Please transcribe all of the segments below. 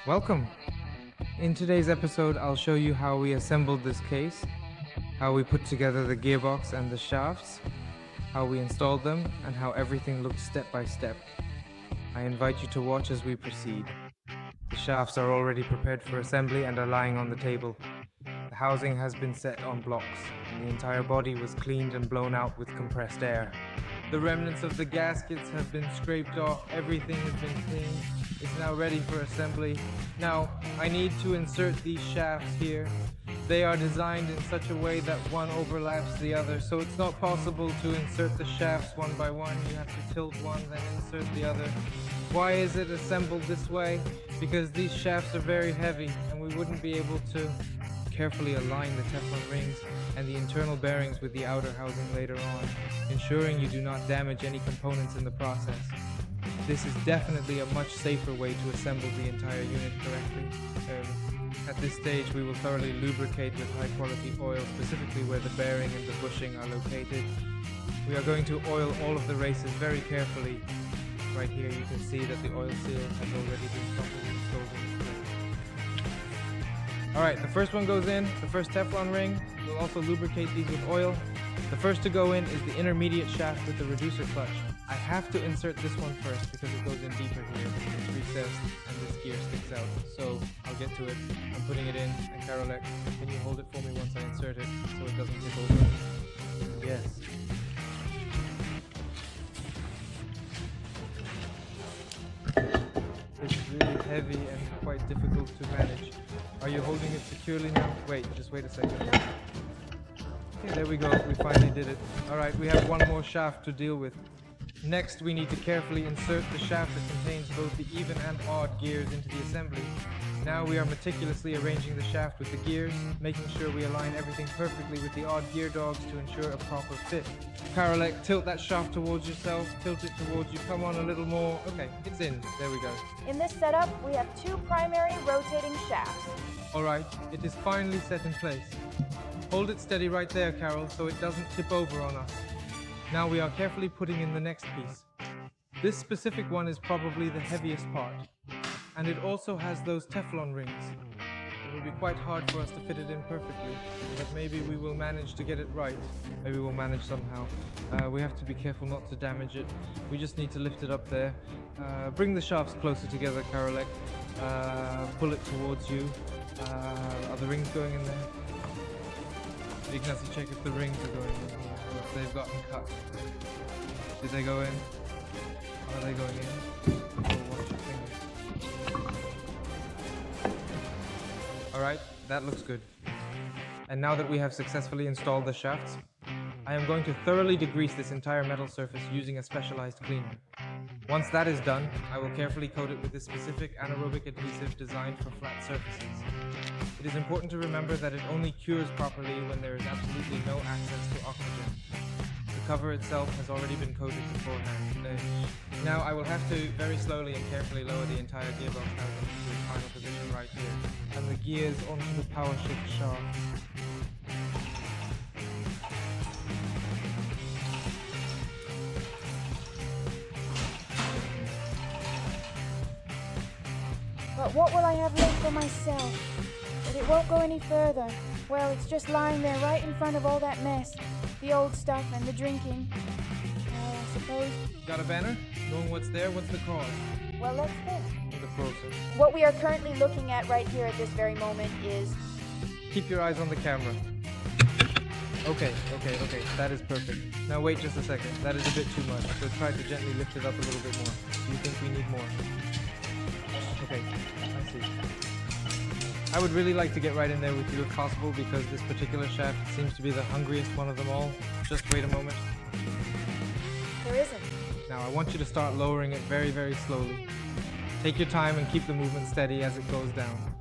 Welcome! In today's episode, I'll show you how we assembled this case, how we put together the gearbox and the shafts, how we installed them, and how everything looked step by step. I invite you to watch as we proceed. The shafts are already prepared for assembly and are lying on the table. The housing has been set on blocks, and the entire body was cleaned and blown out with compressed air. The remnants of the gaskets have been scraped off, everything has been cleaned. It's now ready for assembly. Now, I need to insert these shafts here. They are designed in such a way that one overlaps the other, so it's not possible to insert the shafts one by one. You have to tilt one, then insert the other. Why is it assembled this way? Because these shafts are very heavy, and we wouldn't be able to carefully align the Teflon rings and the internal bearings with the outer housing later on, ensuring you do not damage any components in the process. This is definitely a much safer way to assemble the entire unit correctly. At this stage, we will thoroughly lubricate with high quality oil, specifically where the bearing and the bushing are located. We are going to oil all of the races very carefully. Right here you can see that the oil seal has already been properly installed in place. Alright, the first one goes in, the first Teflon ring. We'll also lubricate these with oil. The first to go in is the intermediate shaft with the reducer clutch. I have to insert this one first because it goes in deeper here. It's recessed and this gear sticks out. So I'll get to it. I'm putting it in, and Karolek, can you hold it for me once I insert it so it doesn't tip over? Yes. It's really heavy and quite difficult to manage. Are you holding it securely now? Wait, just wait a second. Okay, there we go. We finally did it. Alright, we have one more shaft to deal with. Next, we need to carefully insert the shaft that contains both the even and odd gears into the assembly. Now we are meticulously arranging the shaft with the gears, making sure we align everything perfectly with the odd gear dogs to ensure a proper fit. Karolek, tilt that shaft towards yourself, tilt it towards you, come on a little more. Okay, it's in. There we go. In this setup, we have two primary rotating shafts. Alright, it is finally set in place. Hold it steady right there, Carol, so it doesn't tip over on us. Now we are carefully putting in the next piece. This specific one is probably the heaviest part, and it also has those Teflon rings. It will be quite hard for us to fit it in perfectly, but maybe we will manage to get it right. Maybe we'll manage somehow. We have to be careful not to damage it. We just need to lift it up there. Bring the shafts closer together, Karolek. Pull it towards you. Are the rings going in there? Ignacy, check if the rings are going in here, or if they've gotten cut. Did they go in? Are they going in? Oh, watch your fingers. Alright, that looks good. And now that we have successfully installed the shafts, I am going to thoroughly degrease this entire metal surface using a specialized cleaner. Once that is done, I will carefully coat it with this specific anaerobic adhesive designed for flat surfaces. It is important to remember that it only cures properly when there is absolutely no access to oxygen. The cover itself has already been coated beforehand. Now I will have to very slowly and carefully lower the entire gearbox housing to its final position right here, and the gears onto the PowerShift shaft. But what will I have left for myself? But it won't go any further. Well, it's just lying there right in front of all that mess. The old stuff and the drinking. I suppose. Got a banner? Knowing what's there, what's the cause? Well, let's think. The process. What we are currently looking at right here at this very moment is... Keep your eyes on the camera. Okay. That is perfect. Now wait just a second. That is a bit too much. So try to gently lift it up a little bit more. Do you think we need more? Okay, I see. I would really like to get right in there with you if possible, because this particular shaft seems to be the hungriest one of them all. Just wait a moment. There isn't. Now I want you to start lowering it very, very slowly. Take your time and keep the movement steady as it goes down.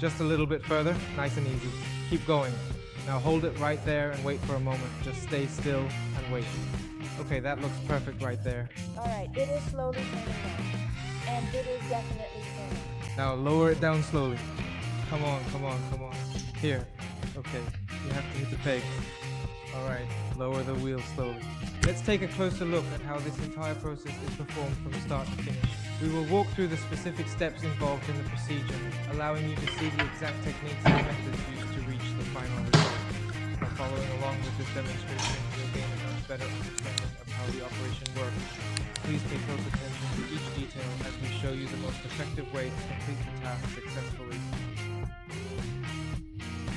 Just a little bit further, nice and easy. Keep going. Now hold it right there and wait for a moment. Just stay still and wait. Okay, that looks perfect right there. Alright, it is slowly turning down. And it is definitely turning. Now lower it down slowly. Come on. Here. Okay, you have to hit the peg. Alright, lower the wheel slowly. Let's take a closer look at how this entire process is performed from start to finish. We will walk through the specific steps involved in the procedure, allowing you to see the exact techniques and methods used to reach the final result. By following along with this demonstration, you'll gain a much better understanding of how the operation works. Please pay close attention to each detail as we show you the most effective way to complete the task successfully.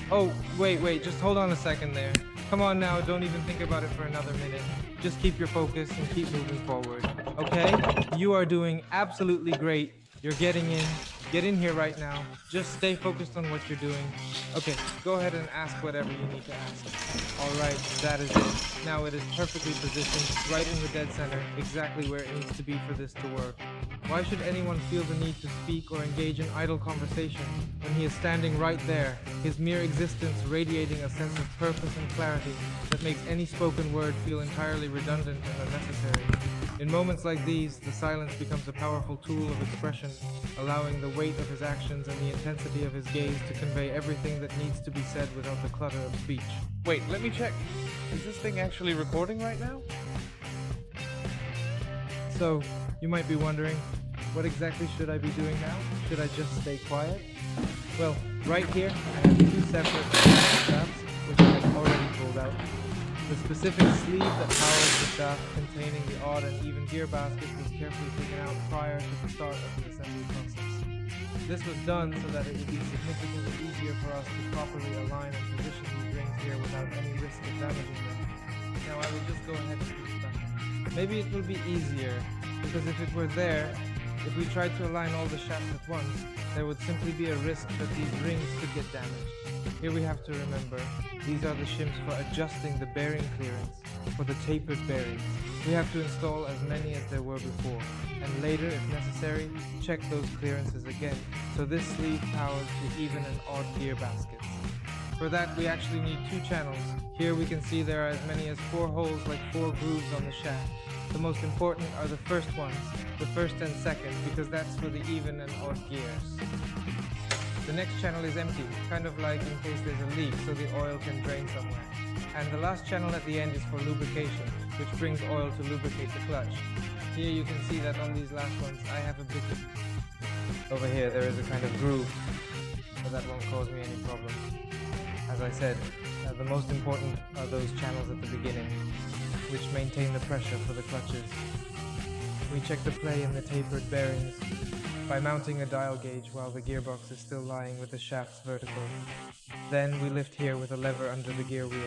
Oh, wait, just hold on a second there. Come on now, don't even think about it for another minute. Just keep your focus and keep moving forward, okay? You are doing absolutely great. You're getting in. Get in here right now. Just stay focused on what you're doing. Okay, go ahead and ask whatever you need to ask. All right, that is it. Now it is perfectly positioned, right in the dead center, exactly where it needs to be for this to work. Why should anyone feel the need to speak or engage in idle conversation when he is standing right there, his mere existence radiating a sense of purpose and clarity that makes any spoken word feel entirely redundant and unnecessary? In moments like these, the silence becomes a powerful tool of expression, allowing the weight of his actions and the intensity of his gaze to convey everything that needs to be said without the clutter of speech. Wait, let me check. Is this thing actually recording right now? So, you might be wondering, what exactly should I be doing now? Should I just stay quiet? Well, right here, I have two separate shafts, which I have already pulled out. The specific sleeve that powers the shaft containing the odd and even gear basket was carefully taken out prior to the start of the assembly process. This was done so that it would be significantly easier for us to properly align and position these rings here without any risk of damaging them. Now I will just go ahead and do that. Maybe it will be easier, because if it were there, if we tried to align all the shafts at once, there would simply be a risk that these rings could get damaged. Here we have to remember, these are the shims for adjusting the bearing clearance, for the tapered bearings. We have to install as many as there were before, and later, if necessary, check those clearances again, so this sleeve powers the even and odd gear baskets. For that, we actually need two channels. Here we can see there are as many as 4 holes like 4 grooves on the shaft. The most important are the first ones, the first and second, because that's for the even and odd gears. The next channel is empty, kind of like in case there's a leak so the oil can drain somewhere. And the last channel at the end is for lubrication, which brings oil to lubricate the clutch. Here you can see that on these last ones I have a bit of... Over here there is a kind of groove, but that won't cause me any problems. As I said, the most important are those channels at the beginning, which maintain the pressure for the clutches. We check the play in the tapered bearings by mounting a dial gauge while the gearbox is still lying with the shafts vertical. Then we lift here with a lever under the gear wheel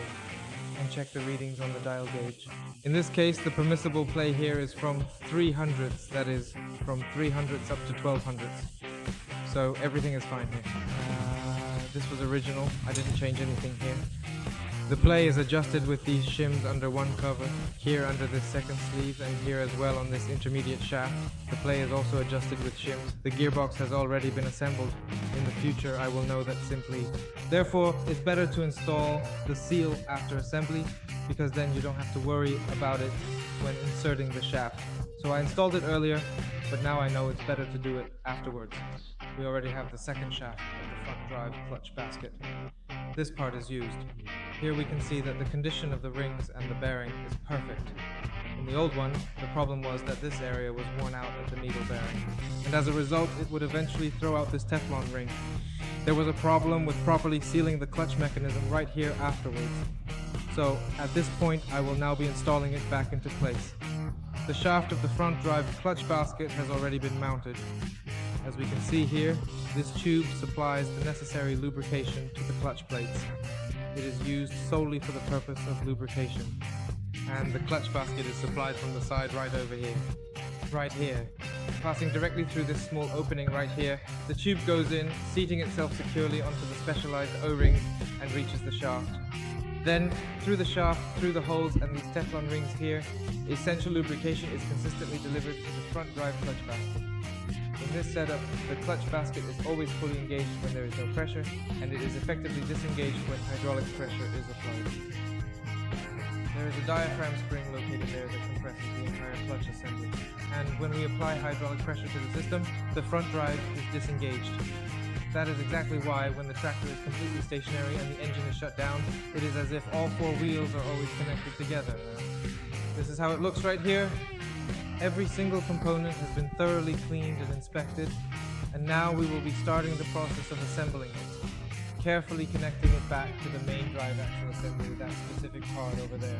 and check the readings on the dial gauge. In this case, the permissible play here is from 300ths, that is, from 300ths up to 1200ths. So everything is fine here. This was original, I didn't change anything here. The play is adjusted with these shims under one cover, here under this second sleeve, and here as well on this intermediate shaft. The play is also adjusted with shims. The gearbox has already been assembled. In the future, I will know that simply. Therefore, it's better to install the seal after assembly, because then you don't have to worry about it when inserting the shaft. So I installed it earlier, but now I know it's better to do it afterwards. We already have the second shaft of the front drive clutch basket. This part is used. Here we can see that the condition of the rings and the bearing is perfect. In the old one, the problem was that this area was worn out at the needle bearing, and as a result it would eventually throw out this Teflon ring. There was a problem with properly sealing the clutch mechanism right here afterwards. So at this point I will now be installing it back into place. The shaft of the front drive clutch basket has already been mounted. As we can see here, this tube supplies the necessary lubrication to the clutch plates. It is used solely for the purpose of lubrication. And the clutch basket is supplied from the side right over here. Right here. Passing directly through this small opening right here, the tube goes in, seating itself securely onto the specialized O-rings and reaches the shaft. Then, through the shaft, through the holes and these Teflon rings here, essential lubrication is consistently delivered to the front drive clutch basket. In this setup, the clutch basket is always fully engaged when there is no pressure, and it is effectively disengaged when hydraulic pressure is applied. There is a diaphragm spring located there that compresses the entire clutch assembly, and when we apply hydraulic pressure to the system, the front drive is disengaged. That is exactly why, when the tractor is completely stationary and the engine is shut down, it is as if all 4 wheels are always connected together. This is how it looks right here. Every single component has been thoroughly cleaned and inspected, and now we will be starting the process of assembling it, carefully connecting it back to the main drive axle assembly, that specific part over there.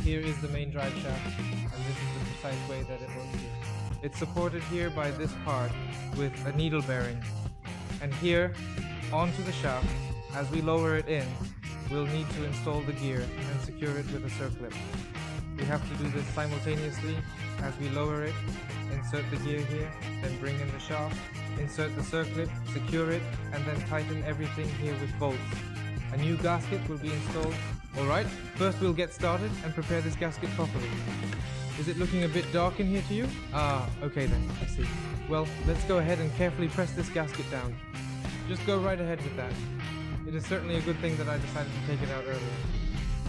Here is the main drive shaft, and this is the precise way that it works here. It's supported here by this part with a needle bearing, and here, onto the shaft, as we lower it in, we'll need to install the gear and secure it with a circlip. We have to do this simultaneously as we lower it, insert the gear here, then bring in the shaft, insert the circlip, secure it, and then tighten everything here with bolts. A new gasket will be installed. Alright, first we'll get started and prepare this gasket properly. Is it looking a bit dark in here to you? Ah, okay then, I see. Well, let's go ahead and carefully press this gasket down. Just go right ahead with that. It is certainly a good thing that I decided to take it out earlier.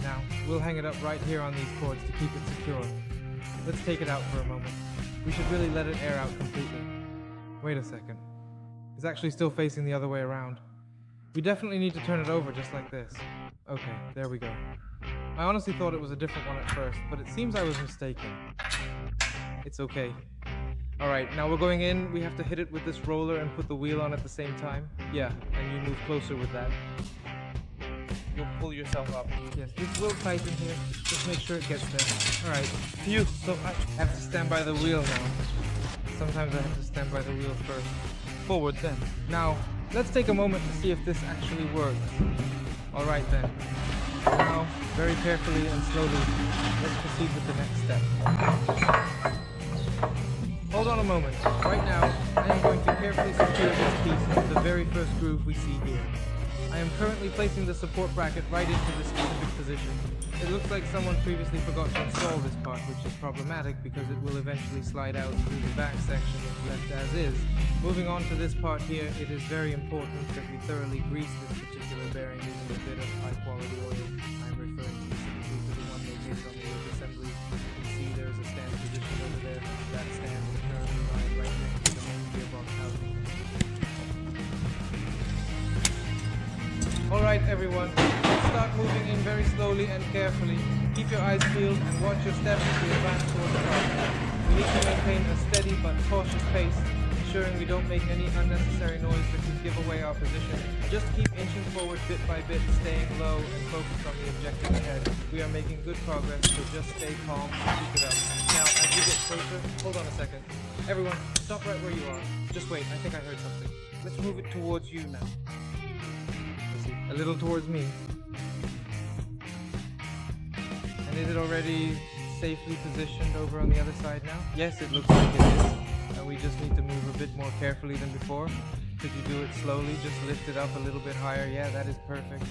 Now, we'll hang it up right here on these cords to keep it secure. Let's take it out for a moment. We should really let it air out completely. Wait a second. It's actually still facing the other way around. We definitely need to turn it over just like this. Okay, there we go. I honestly thought it was a different one at first, but it seems I was mistaken. It's okay. Alright, now we're going in. We have to hit it with this roller and put the wheel on at the same time. Yeah, and you move closer with that. You'll pull yourself up. Yes, this will tighten here. Just make sure it gets there. Alright, phew, so I have to stand by the wheel now. Sometimes I have to stand by the wheel first. Forward then. Now, let's take a moment to see if this actually works. Alright then. Now, very carefully and slowly, let's proceed with the next step. Hold on a moment. Right now, I am going to carefully secure this piece into the very first groove we see here. I am currently placing the support bracket right into this specific position. It looks like someone previously forgot to install this part, which is problematic because it will eventually slide out through the back section if left as is. Moving on to this part here, it is very important that we thoroughly grease this particular bearing using a bit of high quality oil. I'm referring specifically to the one located on the yoke assembly. You can see there is a stand position over there. That stand will currently lie right next to the main gearbox housing. Alright everyone, let's start moving in very slowly and carefully. Keep your eyes peeled and watch your steps as we advance towards the top. We need to maintain a steady but cautious pace, ensuring we don't make any unnecessary noise that could give away our position. Just keep inching forward bit by bit, staying low and focused on the objective ahead. We are making good progress, so just stay calm and keep it up. Now, as we get closer, hold on a second. Everyone, stop right where you are. Just wait, I think I heard something. Let's move it towards you now. A little towards me. And is it already safely positioned over on the other side now? Yes, it looks like it is. And we just need to move a bit more carefully than before. Could you do it slowly? Just lift it up a little bit higher. Yeah, that is perfect.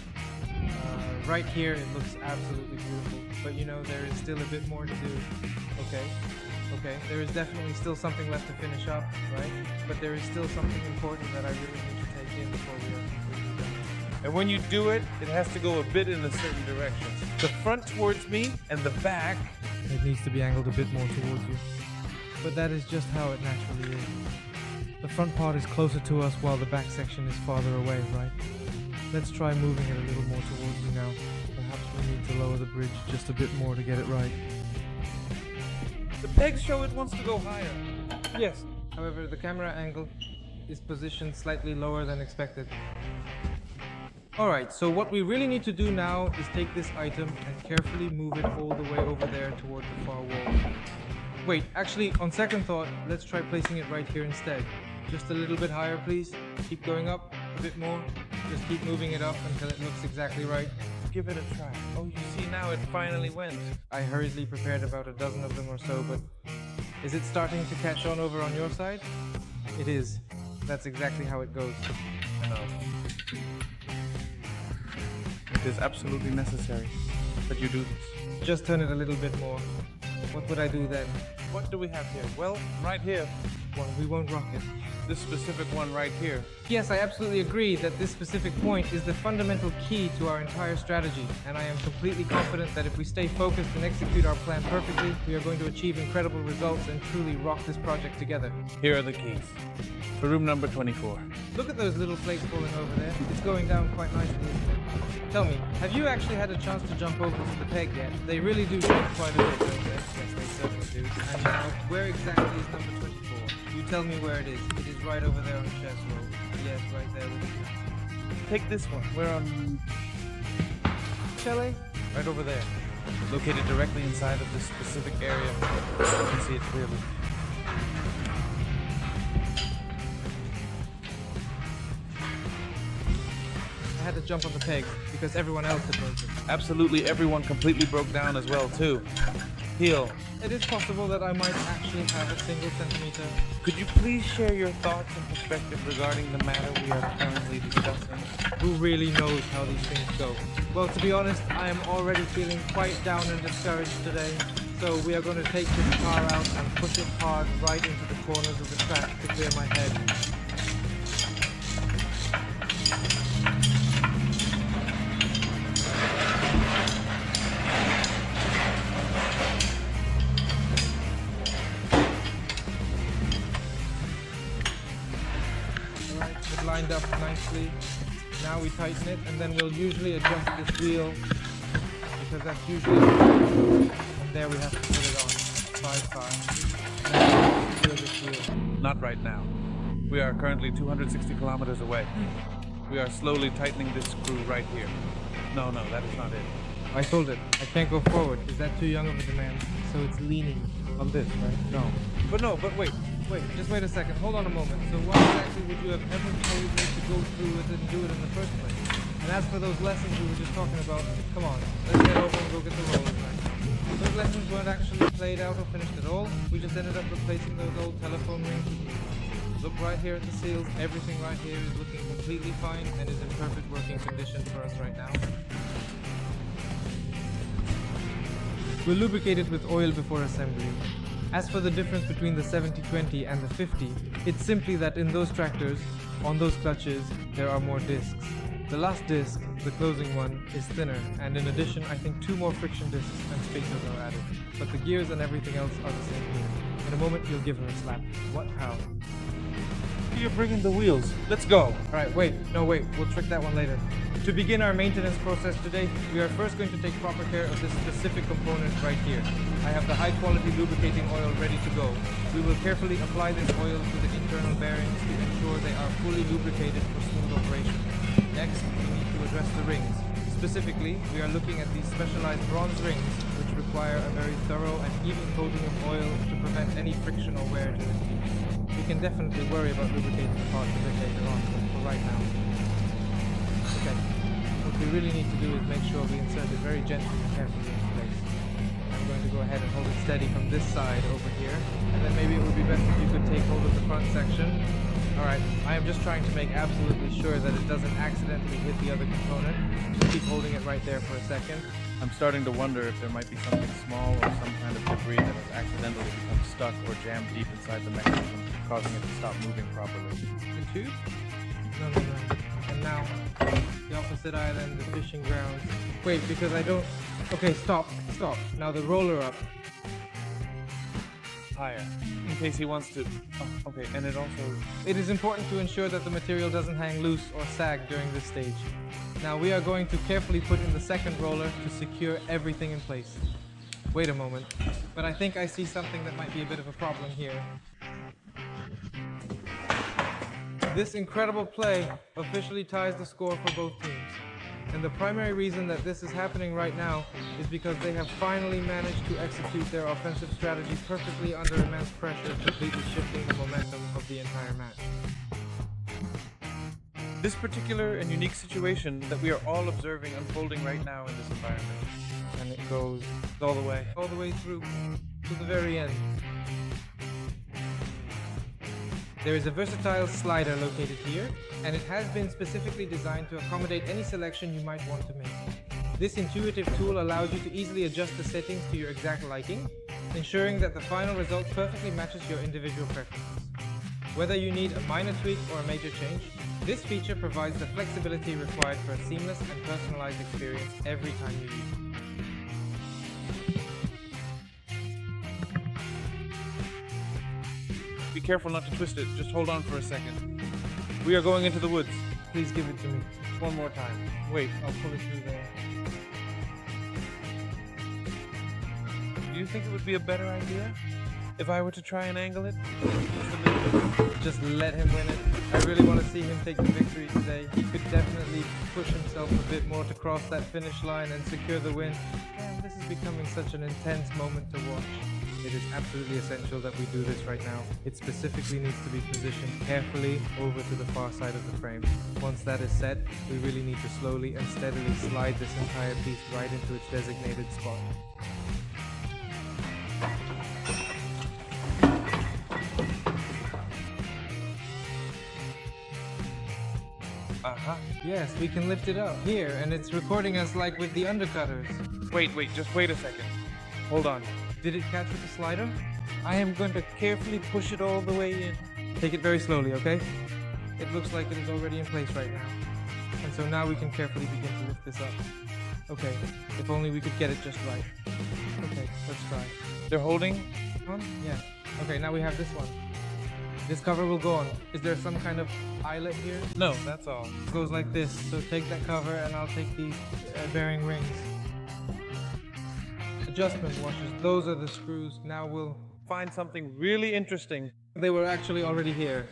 Right here, it looks absolutely beautiful. But you know, there is still a bit more to do. Okay, there is definitely still something left to finish up, right? But there is still something important that I really need to take in before we are completely done. And when you do it, it has to go a bit in a certain direction. The front towards me and the back. It needs to be angled a bit more towards you. But that is just how it naturally is. The front part is closer to us while the back section is farther away, right? Let's try moving it a little more towards you now. Perhaps we need to lower the bridge just a bit more to get it right. The pegs show it wants to go higher. Yes, however, the camera angle is positioned slightly lower than expected. Alright, so what we really need to do now is take this item and carefully move it all the way over there toward the far wall. Wait, actually, on second thought, let's try placing it right here instead. Just a little bit higher, please. Keep going up a bit more. Just keep moving it up until it looks exactly right. Give it a try. Oh, you see now it finally went. I hurriedly prepared about a dozen of them or so, but is it starting to catch on over on your side? It is. That's exactly how it goes. I know. It is absolutely necessary that you do this. Just turn it a little bit more. What would I do then? What do we have here? Well, right here. Well, we won't rock it. This specific one right here. Yes, I absolutely agree that this specific point is the fundamental key to our entire strategy, and I am completely confident that if we stay focused and execute our plan perfectly, we are going to achieve incredible results and truly rock this project together. Here are the keys for room number 24. Look at those little flakes falling over there. It's going down quite nicely, isn't it? Tell me, have you actually had a chance to jump over to the peg yet? They really do shift quite a bit, don't they? Yes, they certainly do. And Where exactly is number 24? You tell me where it is. It is right over there on chest roll. Yes, right there with the cat. Take this one. We're on Shelley? right over there. Located directly inside of this specific area. You can see it clearly. I had to jump on the peg because everyone else had broken. Absolutely everyone completely broke down as well, too. Heal. It is possible that I might actually have a single centimeter. Could you please share your thoughts and perspective regarding the matter we are currently discussing? Who really knows how these things go? Well, to be honest, I am already feeling quite down and discouraged today. So we are going to take this car out and push it hard right into the corners of the track to clear my head. Lined up nicely. Now we tighten it, and then we'll usually adjust this wheel because that's usually, and there we have to put it on 5-5. Now we secure this wheel. Not right now. We are currently 260 kilometers away. We are slowly tightening this screw right here. No, that is not it. I told it, I can't go forward. Is that too young of a demand? So it's leaning on this, right? No. But wait, just wait a second. Hold on a moment. So why exactly would you have ever told me to go through with it and do it in the first place? And as for those lessons we were just talking about, come on, let's get over and go get the rollers right. Those lessons weren't actually played out or finished at all. We just ended up replacing those old telephone rings with new ones. Look right here at the seals. Everything right here is looking completely fine and is in perfect working condition for us right now. We'll lubricate it with oil before assembly. As for the difference between the 70-20 and the 50, it's simply that in those tractors, on those clutches, there are more discs. The last disc, the closing one, is thinner, and in addition, I think 2 more friction discs and spacers are added. But the gears and everything else are the same here. In a moment, you'll give her a slap. What? How? You're bringing the wheels. Let's go. Alright, wait, we'll trick that one later. To begin our maintenance process today, we are first going to take proper care of this specific component right here. I have the high quality lubricating oil ready to go. We will carefully apply this oil to the internal bearings to ensure they are fully lubricated for smooth operation. Next, we need to address the rings. Specifically, we are looking at these specialized bronze rings, which require a very thorough and even coating of oil to prevent any friction or wear to the piece. We can definitely worry about lubricating the parts a bit later on, but for right now. Okay, what we really need to do is make sure we insert it very gently and carefully into place. I'm going to go ahead and hold it steady from this side over here, and then maybe it would be best if you could take hold of the front section. Alright, I am just trying to make absolutely sure that it doesn't accidentally hit the other component. Just keep holding it right there for a second. I'm starting to wonder if there might be something small or some kind of debris that has accidentally become stuck or jammed deep inside the mechanism, causing it to stop moving properly. The tube? No. And now, the opposite island, the fishing grounds. Wait, because I don't... Okay, stop. Now the roller up. Higher. In case he wants to... Oh, okay, and it also... It is important to ensure that the material doesn't hang loose or sag during this stage. Now we are going to carefully put in the second roller to secure everything in place. Wait a moment, but I think I see something that might be a bit of a problem here. This incredible play officially ties the score for both teams. And the primary reason that this is happening right now is because they have finally managed to execute their offensive strategy perfectly under immense pressure, completely shifting the momentum of the entire match. This particular and unique situation that we are all observing unfolding right now in this environment. And it goes all the way through to the very end. There is a versatile slider located here, and it has been specifically designed to accommodate any selection you might want to make. This intuitive tool allows you to easily adjust the settings to your exact liking, ensuring that the final result perfectly matches your individual preferences. Whether you need a minor tweak or a major change, this feature provides the flexibility required for a seamless and personalized experience every time you use it. Be careful not to twist it. Just hold on for a second. We are going into the woods. Please give it to me. One more time. Wait, I'll pull it through there. Do you think it would be a better idea If I were to try and angle it, just a little bit. Just let him win it. I really want to see him take the victory today. He could definitely push himself a bit more to cross that finish line and secure the win. And this is becoming such an intense moment to watch. It is absolutely essential that we do this right now. It specifically needs to be positioned carefully over to the far side of the frame. Once that is set, we really need to slowly and steadily slide this entire piece right into its designated spot. Aha. Yes, we can lift it up here, and it's recording us like with the undercutters. Wait, just wait a second. Hold on. Did it catch with the slider? I am going to carefully push it all the way in. Take it very slowly, okay? It looks like it is already in place right now. And so now we can carefully begin to lift this up. Okay, if only we could get it just right. Okay, let's try. They're holding? On? Yeah. Okay, now we have this one. This cover will go on. Is there some kind of eyelet here? No, that's all. It goes like this. So take that cover and I'll take these bearing rings. Adjustment washers. Those are the screws. Now we'll Find something really interesting. They were actually already here.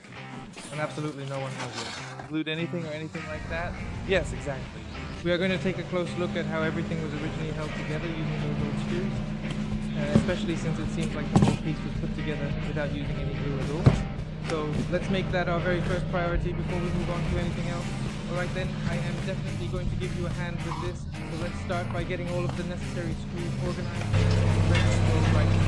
And absolutely no one has it. Glued anything or anything like that? Yes, exactly. We are going to take a close look at how everything was originally held together using those old screws. Especially since it seems like the whole piece was put together without using any glue at all. So let's make that our very first priority before we move on to anything else. Alright then, I am definitely going to give you a hand with this. So let's start by getting all of the necessary screws organized. Let's go right now.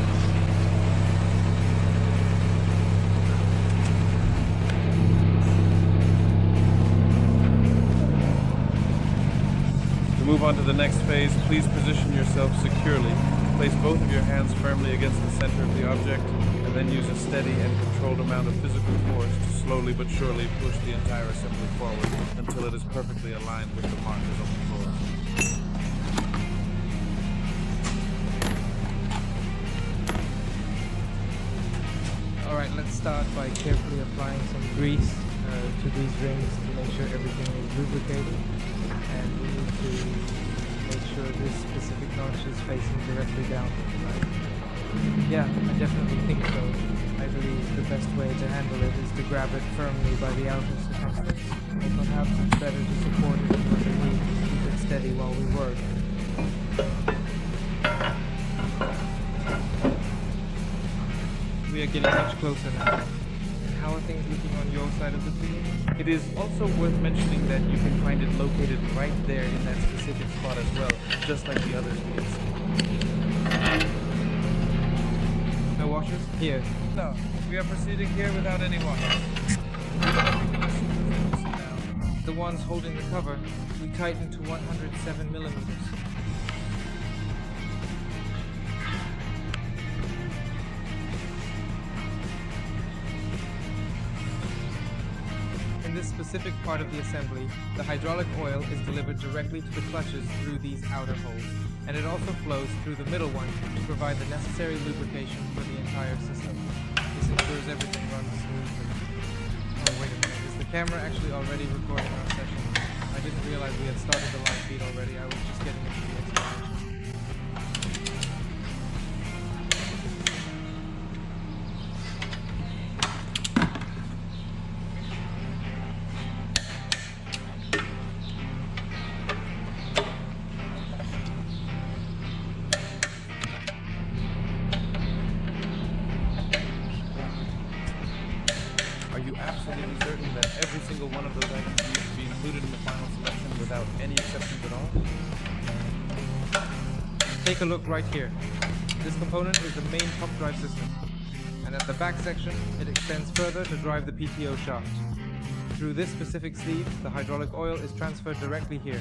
To move on to the next phase, please position yourself securely. Place both of your hands firmly against the center of the object, and then use a steady and controlled amount of physical force to slowly but surely push the entire assembly forward until it is perfectly aligned with the markers on the floor. Alright, let's start by carefully applying some grease to these rings to make sure everything is lubricated. And we need to make sure this specific notch is facing directly down, right? Yeah, I definitely think so. I believe the best way to handle it is to grab it firmly by the outer circumference. Or perhaps it's better to support it underneath to keep it steady while we work. We are getting much closer now. And how are things looking on your side of the field? It is also worth mentioning that you can find it located right there in that specific spot as well, just like the others we had seen. No washers? Here. No, we are proceeding here without any washers. The ones holding the cover, we tightened to 107 millimeters. In this specific part of the assembly, the hydraulic oil is delivered directly to the clutches through these outer holes, and it also flows through the middle one to provide the necessary lubrication for the entire system. This ensures everything runs smoothly. Oh, wait a minute, is the camera actually already recording our session? I didn't realize we had started the live feed already, I was just getting into the explanation. Are you absolutely certain that every single one of those items needs to be included in the final selection without any exceptions at all? Take a look right here. This component is the main pump drive system, and at the back section, it extends further to drive the PTO shaft. Through this specific sleeve, the hydraulic oil is transferred directly here,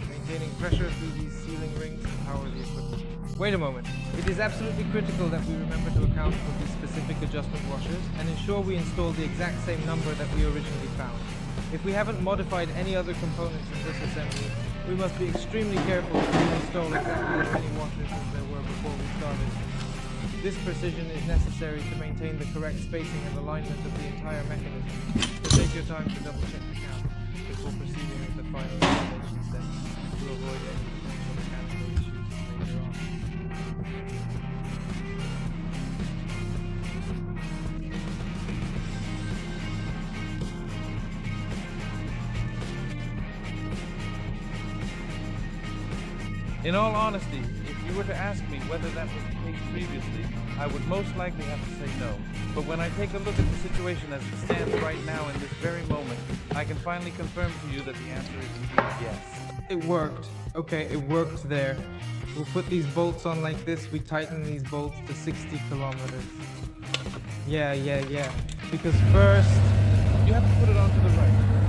maintaining pressure through these sealing rings to power the equipment. Wait a moment. It is absolutely critical that we remember to account for these specific adjustment washers and ensure we install the exact same number that we originally found. If we haven't modified any other components in this assembly, we must be extremely careful to install exactly as many washers as there were before we started. This precision is necessary to maintain the correct spacing and alignment of the entire mechanism. So take your time to double check the count before proceeding with the final installation steps to avoid any potential mechanical issues later on. In all honesty, if you were to ask me whether that was the case previously, I would most likely have to say no. But when I take a look at the situation as it stands right now in this very moment, I can finally confirm to you that the answer is indeed yes. It worked. Okay, it worked there. We'll put these bolts on like this. We tighten these bolts to 60 kilometers. Yeah. Because first, You have to put it onto the right.